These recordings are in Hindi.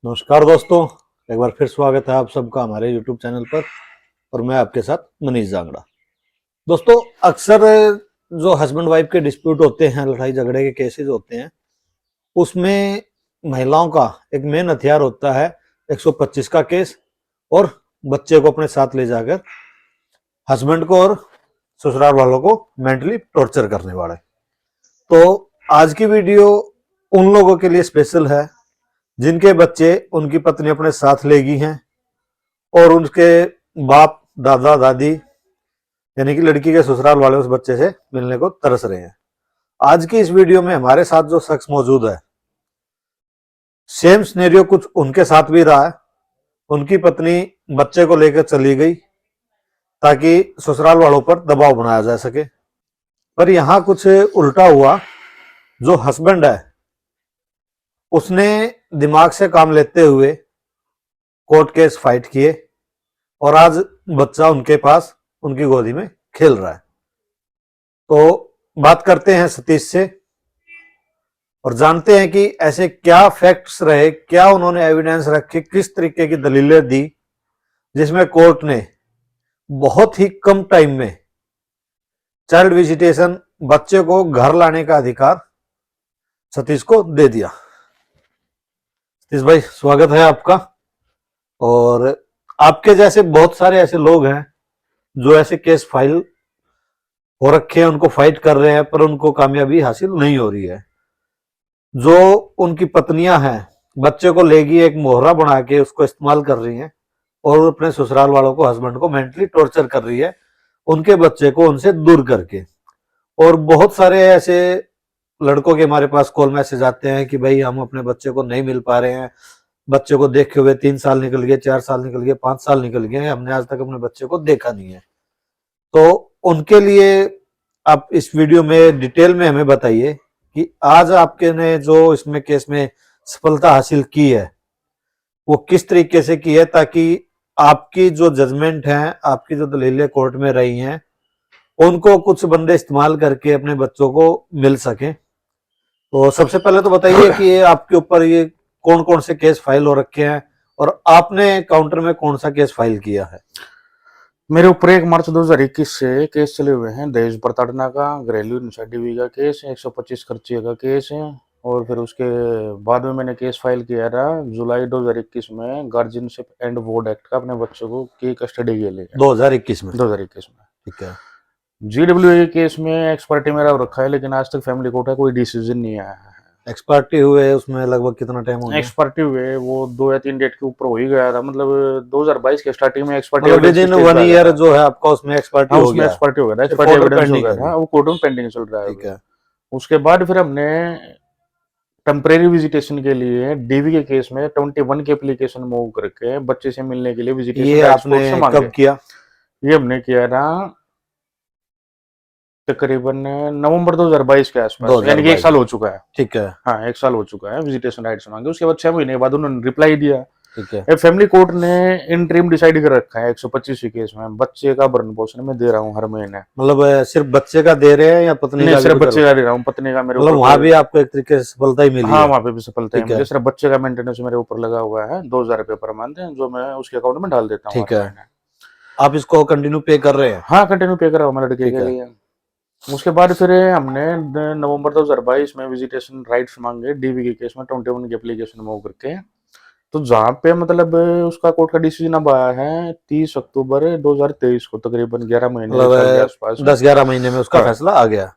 नमस्कार दोस्तों, एक बार फिर स्वागत है आप सबका हमारे YouTube चैनल पर। और मैं आपके साथ मनीष जांगड़ा। दोस्तों, अक्सर जो हस्बैंड वाइफ के डिस्प्यूट होते हैं, लड़ाई झगड़े के केसेस होते हैं, उसमें महिलाओं का एक मेन हथियार होता है 125 का केस और बच्चे को अपने साथ ले जाकर हस्बैंड को और ससुराल वालों को मेंटली टॉर्चर करने वाले। तो आज की वीडियो उन लोगों के लिए स्पेशल है जिनके बच्चे उनकी पत्नी अपने साथ ले गई हैं और उनके बाप दादा दादी यानी कि लड़की के ससुराल वाले उस बच्चे से मिलने को तरस रहे हैं। आज की इस वीडियो में हमारे साथ जो शख्स मौजूद है, सेम सिनेरियो कुछ उनके साथ भी रहा है। उनकी पत्नी बच्चे को लेकर चली गई ताकि ससुराल वालों पर दबाव बनाया जा सके, पर यहां कुछ उल्टा हुआ। जो हस्बैंड है उसने दिमाग से काम लेते हुए कोर्ट केस फाइट किए और आज बच्चा उनके पास उनकी गोदी में खेल रहा है। तो बात करते हैं सतीश से और जानते हैं कि ऐसे क्या फैक्ट्स रहे, क्या उन्होंने एविडेंस रखे, किस तरीके की दलीलें दी जिसमें कोर्ट ने बहुत ही कम टाइम में चाइल्ड विजिटेशन, बच्चे को घर लाने का अधिकार सतीश को दे दिया। सतीश भाई, स्वागत है आपका। और आपके जैसे बहुत सारे ऐसे लोग हैं जो ऐसे केस फाइल हो रखे हैं, उनको फाइट कर रहे हैं, पर उनको कामयाबी हासिल नहीं हो रही है। जो उनकी पत्नियां हैं, बच्चे को लेगी एक मोहरा बना के उसको इस्तेमाल कर रही हैं और अपने ससुराल वालों को, हस्बैंड को मेंटली टॉर्चर कर रही है उनके बच्चे को उनसे दूर करके। और बहुत सारे ऐसे लड़कों के हमारे पास कॉल मैसेज आते हैं कि भाई हम अपने बच्चे को नहीं मिल पा रहे हैं, बच्चे को देखे हुए 3 साल निकल गए, 4 साल निकल गए, 5 साल निकल गए, हमने आज तक अपने बच्चे को देखा नहीं है। तो उनके लिए आप इस वीडियो में डिटेल में हमें बताइए कि आज आपके ने जो इसमें केस में सफलता हासिल की है वो किस तरीके से की है, ताकि आपकी जो जजमेंट है, आपकी जो दलीलें कोर्ट में रही हैं, उनको कुछ बंदे इस्तेमाल करके अपने बच्चों को मिल सके। तो सबसे पहले तो बताइए कि ये आपके ऊपर ये कौन कौन से केस फाइल हो रखे हैं और आपने काउंटर में कौन सा केस फाइल किया है। मेरे ऊपर 1 मार्च 2021 से केस चले हुए हैं। दहेज प्रताड़ना का, घरेलू हिंसा DV का केस है, 125 खर्चे का केस है। और फिर उसके बाद में मैंने केस फाइल किया था जुलाई 2021 में गार्जियनशिप एंड वोर्ड एक्ट का, अपने बच्चों को की कस्टडी के लिए 2021 में। 2021 में ठीक है। GWA केस में एक्सपर्टी मेरा रखा है, लेकिन आज तक फैमिली कोर्ट का कोई डिसीजन नहीं आया है। एक्सपर्टी हुए उसमें लगभग कितना टाइम हो गया? एक्सपर्टी हुए वो 2 या 3 डेट के ऊपर हो ही गया था। मतलब 2022 के स्टार्टिंग में एक्सपर्टी मतलब विद इन 1 ईयर जो है आपका उसमें एक्सपर्टी हो उसमें गया। एक्सपर्टी हो गया था, एक्सपर्टी एविडेंस हो गया था, वो कोर्ट में पेंडिंग चल रहा है। ठीक है। उसके बाद फिर हमने टेम्परेरी विजिटेशन के लिए DV के केस में 21 की एप्लीकेशन मूव करके बच्चे से मिलने के लिए विजिटेशन ये आपने कब किया? ये हमने किया था तकरीबन नवंबर 2022 के आसपास, यानी कि 1 साल हो चुका है। ठीक है। हाँ, 1 साल हो चुका है विजिटेशन राइट्स मांगे। उसके बाद 6 महीने के बाद उन्होंने रिप्लाई दिया। ठीक है। फैमिली कोर्ट ने इंटरिम डिसाइड कर रखा है 125 केस में, बच्चे का भरण पोषण में दे रहा हूँ हर महीने। मतलब सिर्फ बच्चे का दे रहे हैं या पत्नी का? सिर्फ बच्चे का दे रहा हूँ, पत्नी का मेरे मतलब वहां भी आपको एक तरीके से सफलता ही मिली? हाँ, वहाँ पे भी सफलता है मुझे। है। सिर्फ बच्चे का मेंटेनेंस मेरे ऊपर लगा हुआ है 2000 रुपये पर मंथ, जो मैं उसके अकाउंट में डाल देता हूँ। ठीक है। आप इसको कंटिन्यू पे कर रहे हैं? हाँ, कंटिन्यू पे कर रहा हूँ मैं लड़के के लिए। उसके बाद फिर हमने नवंबर 2022 में विजिटेशन राइट्स मांगे DV के केस में 21 की एप्लीकेशन मूव करके। तो जहाँ पे मतलब उसका कोर्ट का डिसीजन अब आया है 30 अक्टूबर 2023 को, तकरीबन 11 महीने के आसपास, 10-11 महीने में उसका फैसला आ गया।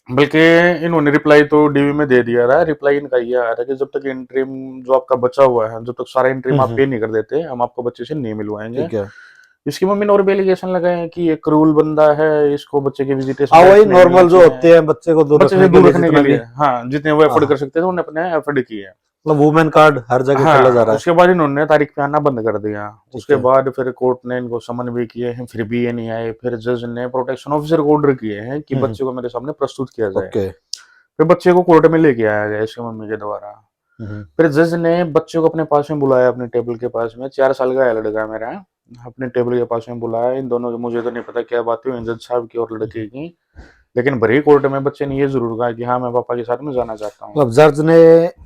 बल्कि इन्होंने रिप्लाई तो DV में दे दिया रहा। रिप्लाई इनका ये आ रहा है कि जब तक इंटरिम जो आपका बचा हुआ है, जब तक सारा इंटरिम आप पे नहीं कर देते, हम आपको बच्चे से नहीं मिलवाएंगे। ठीक है। इसकी मम्मी ने और भी एलिगेशन लगाए कि ये क्रूल बंदा है, इसको बच्चे की विजिटेशन वही नॉर्मल जो होते हैं बच्चे को दूर रखने के लिए। हाँ, जितने वो एफर्ड कर सकते थे उन्होंने अपने एफर्ड किए। मतलब वुमेन कार्ड हर जगह चला जा रहा है। उसके बाद इन्होंने तारीख पे आना बंद कर दिया। उसके बाद फिर कोर्ट ने इनको समन भी किए हैं, फिर भी ये नहीं आए। फिर जज ने प्रोटेक्शन ऑफिसर को ऑर्डर किए हैं कि बच्चे को मेरे सामने प्रस्तुत किया जाए। फिर बच्चे को कोर्ट में लेके आया गया इसके मम्मी के द्वारा। फिर जज ने बच्चे को अपने पास में बुलाया, अपने टेबल के पास में। 4 साल का है लड़का मेरा, अपने टेबल के पास में बुलाया। इन दोनों की मुझे तो नहीं पता क्या बात हुई जज साहब की और लड़के की। लेकिन भरी कोर्ट में बच्चे ने ये जरूर कहा कि हाँ मैं पापा के साथ में जाना चाहता हूँ। मतलब जज ने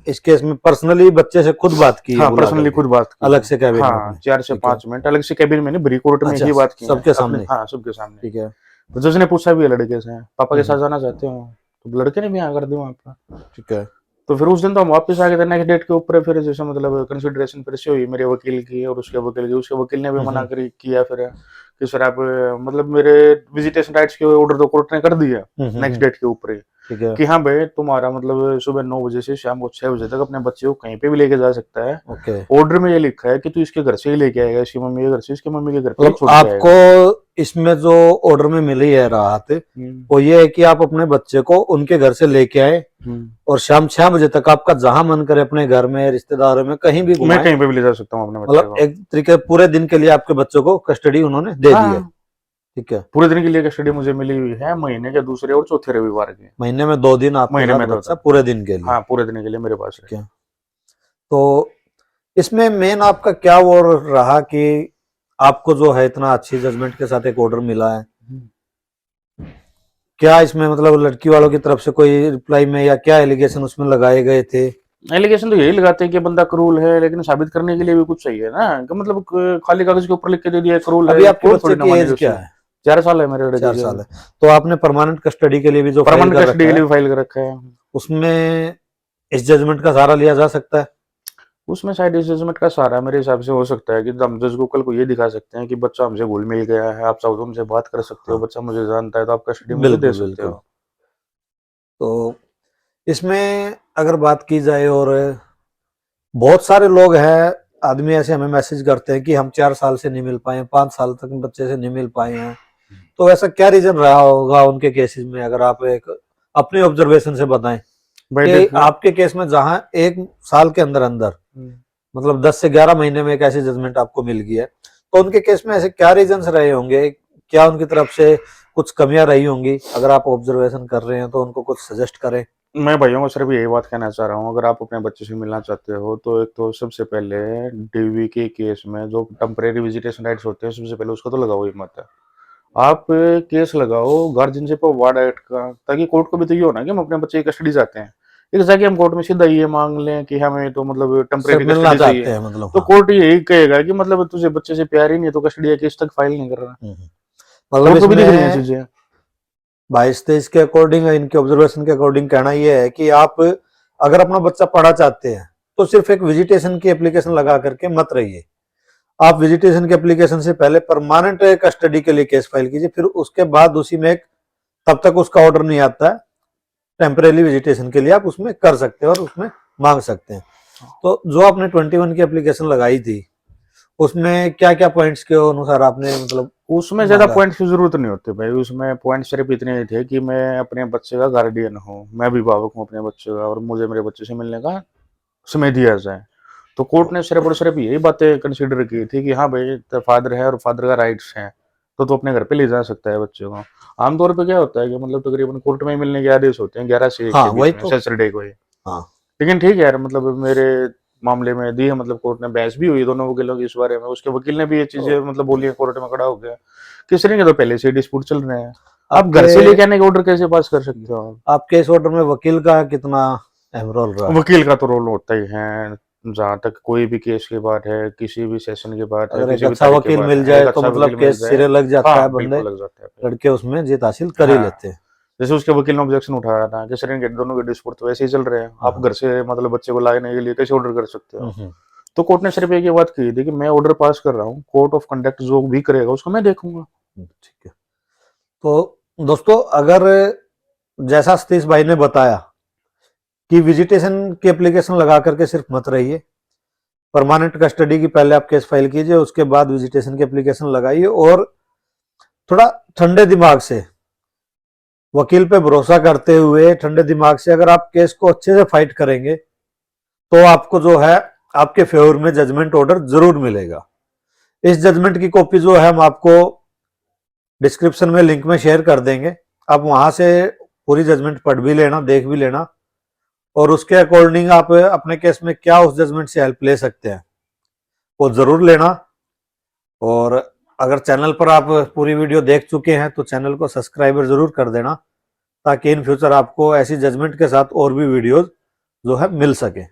इस केस में पर्सनली बच्चे से खुद बात की है, हाँ बुला पर्सनली करके, खुद बात की अलग है। से कैबिन में हाँ अपने? 4 से ठीक है। 5 मिनट अलग से कैबिन में नहीं, भरी कोर्ट में अच्छा, ही बात की है सबके अपने, सामने? हाँ सबके सामने। ठीक है। तो जज ने पूछा भी है लड़के से, पापा के हम्म, साथ जाना चाहते हो? तो लड़के ने भी हाँ कर दिया वहाँ पर। ठीक है। तो फिर उस दिन तो हम वापस आ गए थे, नेक्स्ट डेट के ऊपर फिर जैसे मतलब कंसिडरेशन फिर से हुई मेरे वकील की और उसके वकील की। उसके वकील ने भी मना करी किया फिर कि सर आप मतलब मेरे विजिटेशन राइट्स के ऑर्डर तो कोर्ट ने कर दिया नेक्स्ट डेट के ऊपर ही ठीक है। कि हाँ भाई तुम्हारा मतलब सुबह 9 बजे से शाम को 6 बजे तक अपने बच्चे को कहीं पे भी लेके जा सकता है। ओके। ऑर्डर में ये लिखा है कि तू इसके घर से ही लेके आएगा, इसकी मम्मी के घर से इसके मम्मी के घर पे ही मतलब छोड़ के आपको आएगा। इसमें जो ऑर्डर में मिली है राहत, हम्म, वो ये है कि आप अपने बच्चे को उनके घर से लेके आए हम्म। और शाम 6 बजे तक आपका जहां मन करे अपने घर में, रिश्तेदारों में, कहीं भी मैं घुमाएं। कहीं पे भी ले जा सकता हूँ अपने बच्चे मतलब को। एक तरीके पूरे दिन के लिए आपके बच्चों को कस्टडी उन्होंने दे दी है। हाँ ठीक है। पूरे दिन के लिए कस्टडी मुझे मिली हुई है, महीने के दूसरे और चौथे रविवार की। महीने में 2 दिन आपके महीने साथ में 2 बच्चा दिन, पूरे दिन के लिए? हाँ पूरे दिन के लिए मेरे पास है। ठीक है। तो इसमें मेन आपका क्या वो रहा कि आपको जो है इतना अच्छी जजमेंट के साथ एक ऑर्डर मिला है, क्या इसमें मतलब लड़की वालों की तरफ से कोई रिप्लाई में या क्या एलिगेशन उसमें लगाए गए थे? एलिगेशन तो यही लगाते हैं कि बंदा क्रूल है, लेकिन साबित करने के लिए भी कुछ चाहिए ना कि मतलब खाली कागज के ऊपर लिख के दे दिया क्रूल अभी है, आपके कोर्ट बच्चे थोड़ी ना की एज मानेगी क्या उससे। है? 4 साल है मेरे लड़के 4 साल के। है। तो आपने परमानेंट कस्टडी के लिए भी जो फाइल परमानेंट कर कस्टडी रखा के है, लिए भी फाइल कर रखा है। उसमें इस जजमेंट का सहारा लिया जा सकता है? उसमें शायद इस जजमेंट का सहारा मेरे हिसाब से हो सकता है कि हम जज को कल को ये दिखा सकते हैं कि बच्चा हमसे घुल मिल गया है, आप चाहो तो हमसे बात कर सकते हो, हाँ, बच्चा मुझे जानता है तो आप कस्टडी मुझे दे बिल्कुल सकते बिल्कुल। हो। तो इसमें अगर बात की जाए, और बहुत सारे लोग हैं, आदमी ऐसे हमें मैसेज करते हैं कि हम 4 साल से नहीं मिल पाए, 5 साल तक बच्चे से नहीं मिल पाए हैं। तो ऐसा क्या रीजन रहा होगा उनके केसेस में, अगर आप एक अपने ऑब्जर्वेशन से बताएं भाई कि देखो। आपके केस में जहां 1 साल के अंदर अंदर मतलब 10 से 11 महीने में एक ऐसी जजमेंट आपको मिल गई है, तो उनके केस में ऐसे क्या रीजंस रहे होंगे, क्या उनकी तरफ से कुछ कमियां रही होंगी? अगर आप ऑब्जर्वेशन कर रहे हैं तो उनको कुछ सजेस्ट करें। मैं भाइयों को सिर्फ यही बात कहना चाह रहा हूँ, अगर आप अपने बच्चे से मिलना चाहते हो तो एक तो सबसे पहले डीवी के केस में जो टेम्परेरी विजिटेशन राइट्स होते हैं सबसे पहले उसका तो लगाओ ही मत है। आप केस लगाओ गार्जियनशिप ऑफ वार्ड एक्ट का, ताकि कोर्ट को भी तो ये हो ना कि हम अपने बच्चे की कस्टडी चाहते हैं। एक जाके हम कोर्ट में सीधा ये मांग लें कि हमें तो मतलब सिर्फ टेम्परेरी मिलना कस्टडी चाहते चाहिए, हैं मतलब? तो हाँ। कोर्ट यही कहेगा कि मतलब तुझे बच्चे से प्यार ही नहीं है तो कस्टडी केस तक फाइल नहीं कर रहा। मतलब कोर्ट को भी दिख रही है इसमें चीजें। 22-23 के अकॉर्डिंग, इनके ऑब्जर्वेशन के अकॉर्डिंग कहना यह है कि आप अगर अपना बच्चा पढ़ा चाहते हैं तो सिर्फ एक विजिटेशन की एप्लीकेशन लगा करके मत रहिए। आप विजिटेशन की एप्लीकेशन से पहले परमानेंट कस्टडी के लिए केस फाइल कीजिए, फिर उसके बाद उसी में एक, तब तक उसका ऑर्डर नहीं आता है, टेम्परेरी विजिटेशन के लिए आप उसमें कर सकते हैं और उसमें मांग सकते हैं। तो जो आपने 21 की एप्लीकेशन लगाई थी, उसमें क्या क्या पॉइंट्स के अनुसार आपने मतलब उसमें ज्यादा मांगा? पॉइंट्स की जरूरत नहीं होती भाई, उसमें पॉइंट सिर्फ इतने ही थे कि मैं अपने बच्चे का गार्डियन हूँ, मैं अभिभावक हूँ अपने बच्चे का और मुझे मेरे बच्चे से मिलने का समय दिया जाए। तो कोर्ट ने सिर्फ और सिर्फ यही बातें कंसीडर की थी कि हाँ भाई तो फादर है और फादर का राइट्स है तो अपने घर पे ले जा सकता है बच्चे को। आमतौर पे क्या होता है कि मतलब तकरीबन कोर्ट में मिलने के आदेश होते हैं 11 से 1 हाँ के वही बीच में तो। सैटरडे को ही। हाँ। लेकिन ठीक है यार, मतलब मेरे मामले में दी है, मतलब कोर्ट ने बहस भी हुई दोनों वकीलों की इस बारे में, उसके वकील ने भी ये चीजें मतलब बोली है कोर्ट में खड़ा हो गया कि सर तो पहले से डिस्प्यूट चल रहे हैं, आप घर आपके से लेके आने के ऑर्डर कैसे पास कर सकते हो आप? आपके इस ऑर्डर में वकील का कितना अहम रोल रहा? वकील का तो रोल होता ही है, जहां तक कोई भी केस की बात है, किसी भी सेशन की बात है, अगर एक किसी भी अच्छा तारीख की वकील बात मिल है, जाए एक तो अच्छा मतलब वकील मिल केस जाए। सिरे लग जाता है, हाँ बंदे बिल्कुल लग जाता है। लड़के उसमें जीत हासिल कर ही हाँ लेते हैं। जैसे उसके वकील ने ऑब्जेक्शन उठाया था कि सर इनके दोनों के डिस्प्यूट तो वैसे ही चल रहे हैं, आप हाँ। घर से मतलब बच्चे को लाने के लिए कैसे ऑर्डर कर सकते हो? हम्म। तो कोर्ट ने सिर्फ एक ये बात कही थी कि मैं ऑर्डर पास कर रहा हूँ, कोर्ट ऑफ कंडक्ट जो भी करेगा उसको मैं देखूंगा। ठीक है। तो दोस्तों, अगर जैसा सतीश भाई ने बताया कि विजिटेशन की एप्लीकेशन लगा करके सिर्फ मत रहिए, परमानेंट कस्टडी की पहले आप केस फाइल कीजिए, उसके बाद विजिटेशन की एप्लीकेशन लगाइए, और थोड़ा ठंडे दिमाग से, वकील पे भरोसा करते हुए ठंडे दिमाग से अगर आप केस को अच्छे से फाइट करेंगे तो आपको जो है आपके फेवर में जजमेंट ऑर्डर जरूर मिलेगा। इस जजमेंट की कॉपी जो है हम आपको डिस्क्रिप्शन में लिंक में शेयर कर देंगे, आप वहां से पूरी जजमेंट पढ़ भी लेना, देख भी लेना, और उसके अकॉर्डिंग आप अपने केस में क्या उस जजमेंट से हेल्प ले सकते हैं वो जरूर लेना। और अगर चैनल पर आप पूरी वीडियो देख चुके हैं तो चैनल को सब्सक्राइबर जरूर कर देना, ताकि इन फ्यूचर आपको ऐसी जजमेंट के साथ और भी वीडियोस जो है मिल सके।